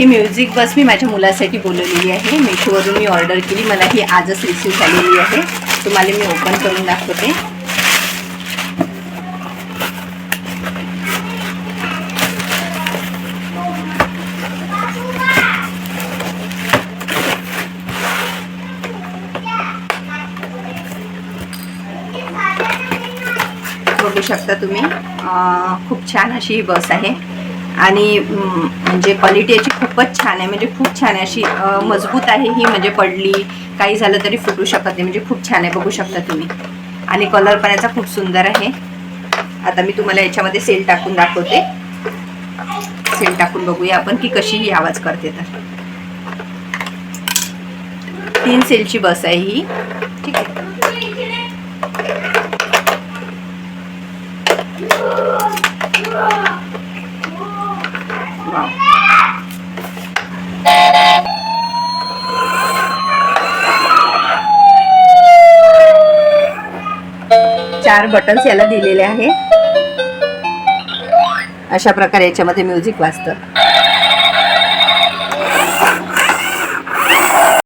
ही music बस मी माझ्या मुलासाठी बोलवलेली आहे. मीशोवरून मी ऑर्डर केली. मला ही आजच रिसीव झालेली आहे. तुम्हाला मी ओपन करून दाखवते. बघू शकता तुम्ही, खूप छान अशी ही बस आहे आणि म्हणजे क्वालिटी याची खूपच छान आहे. म्हणजे खूप छान आहे, अशी मजबूत आहे ही. म्हणजे पडली काही झालं तरी फुटू शकत नाही. म्हणजे खूप छान आहे, बघू शकता तुम्ही. आणि कलर पण याचा खूप सुंदर आहे. आता मी तुम्हाला याच्यामध्ये सेल टाकून दाखवते. सेल टाकून बघूया आपण की कशी ही आवाज करते. तर 3 सेलची बस आहे ही. ठीक आहे. वाव. 4 बटन्स याला दिलेले आहे. अशा प्रकारे याच्यामध्ये म्युझिक वाजतं.